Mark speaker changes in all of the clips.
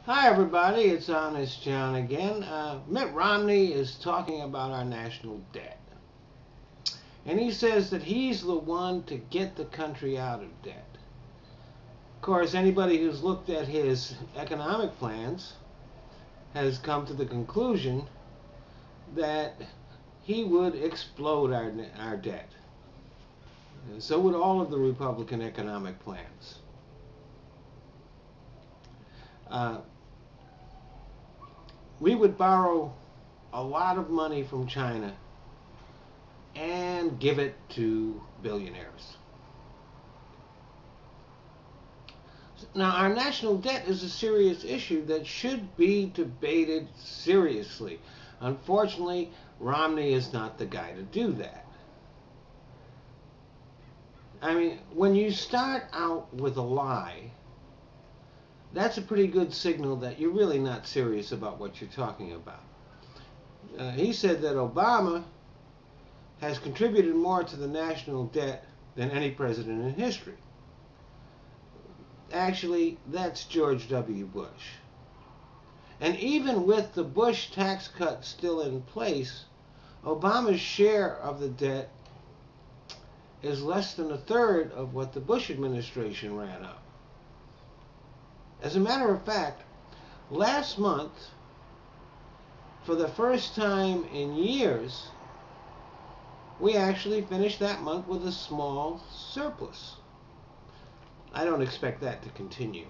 Speaker 1: Hi, everybody. It's Honest John again. Mitt Romney is talking about our national debt. And he says that he's the one to get the country out of debt. Of course, anybody who's looked at his economic plans has come to the conclusion that he would explode our debt. And so would all of the Republican economic plans. Uh, we would borrow a lot of money from China and give it to billionaires. Now, our national debt is a serious issue that should be debated seriously. Unfortunately, Romney is not the guy to do that. I mean, when you start out with a lie, that's a pretty good signal that you're really not serious about what you're talking about. He said that Obama has contributed more to the national debt than any president in history. Actually, that's George W. Bush. And even with the Bush tax cut still in place, Obama's share of the debt is less than a third of what the Bush administration ran up. As a matter of fact, last month, for the first time in years, we actually finished that month with a small surplus. I don't expect that to continue.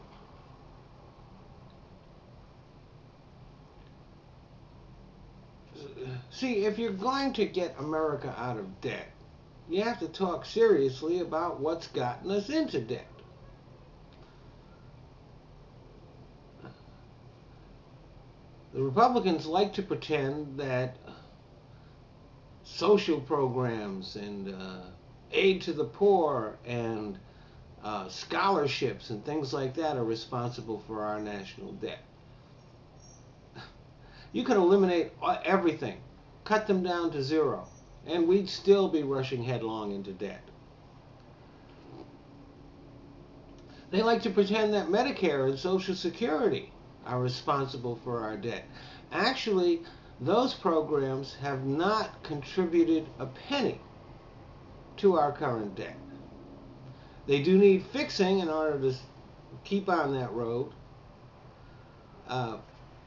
Speaker 1: See, if you're going to get America out of debt, you have to talk seriously about what's gotten us into debt. The Republicans like to pretend that social programs and aid to the poor and scholarships and things like that are responsible for our national debt. You could eliminate everything, cut them down to zero, and we'd still be rushing headlong into debt. They like to pretend that Medicare and Social Security are responsible for our debt. Actually, those programs have not contributed a penny to our current debt. They do need fixing in order to keep on that road. Uh,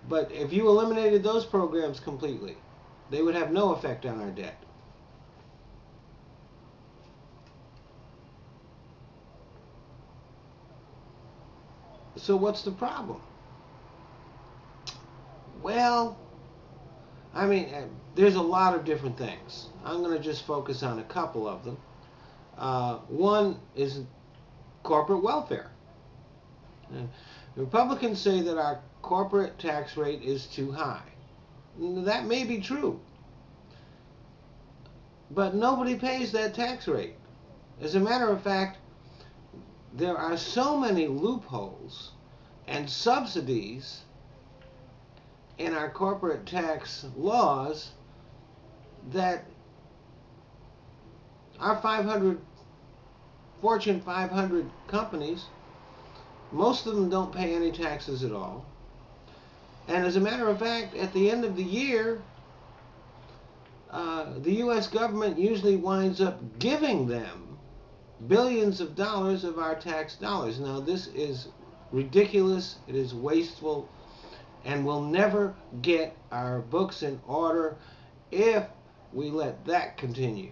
Speaker 1: but if you eliminated those programs completely, they would have no effect on our debt. So what's the problem? Well, I mean, there's a lot of different things. I'm going to just focus on a couple of them. One is corporate welfare. The Republicans say that our corporate tax rate is too high. That may be true, but nobody pays that tax rate. As a matter of fact, there are so many loopholes and subsidies in our corporate tax laws that our 500 Fortune 500 companies, most of them don't pay any taxes at all. And as a matter of fact, at the end of the year, the U.S. government usually winds up giving them billions of dollars of our tax dollars. Now, this is ridiculous, it is wasteful, and we'll never get our books in order if we let that continue.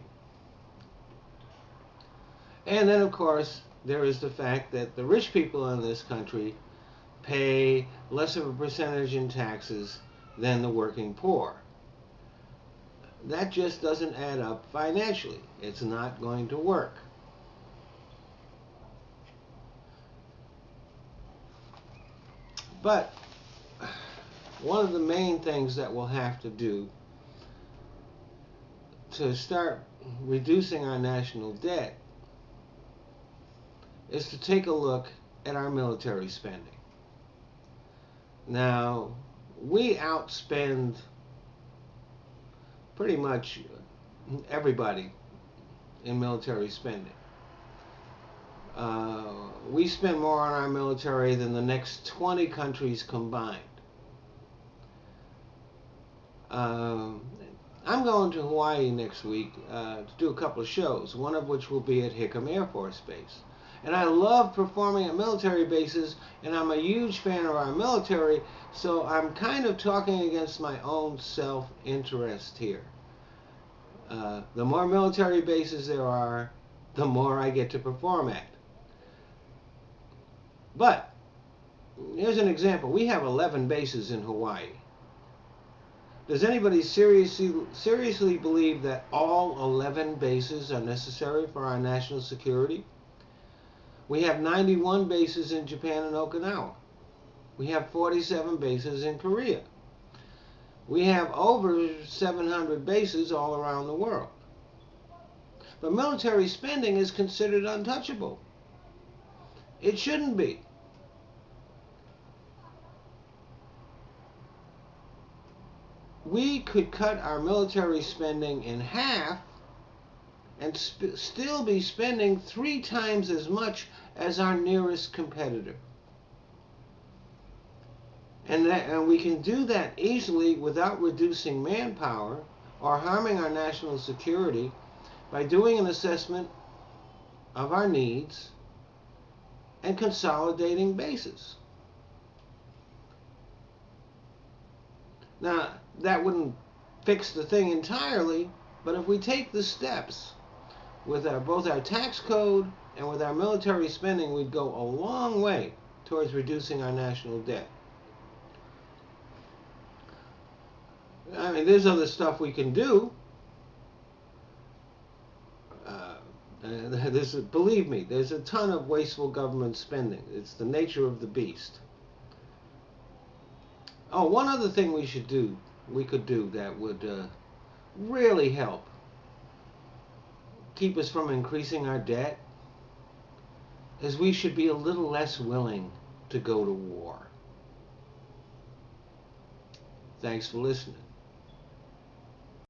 Speaker 1: And then, of course, there is the fact that the rich people in this country pay less of a percentage in taxes than the working poor. That just doesn't add up financially. It's not going to work. But one of the main things that we'll have to do to start reducing our national debt is to take a look at our military spending. Now, we outspend pretty much everybody in military spending. We spend more on our military than the next 20 countries combined. I'm going to Hawaii next week to do a couple of shows, one of which will be at Hickam Air Force Base. And I love performing at military bases, and I'm a huge fan of our military, so I'm kind of talking against my own self-interest here. The more military bases there are, the more I get to perform at. But here's an example. We have 11 bases in Hawaii. Does anybody seriously believe that all 11 bases are necessary for our national security? We have 91 bases in Japan and Okinawa. We have 47 bases in Korea. We have over 700 bases all around the world. But military spending is considered untouchable. It shouldn't be. We could cut our military spending in half and still be spending 3 times as much as our nearest competitor. And we can do that easily without reducing manpower or harming our national security by doing an assessment of our needs and consolidating bases. Now, that wouldn't fix the thing entirely, but if we take the steps with both our tax code and with our military spending, we'd go a long way towards reducing our national debt. I mean, there's other stuff we can do. Believe me, there's a ton of wasteful government spending. It's the nature of the beast. Oh, one other thing we could do that would really help keep us from increasing our debt is we should be a little less willing to go to war. Thanks for listening.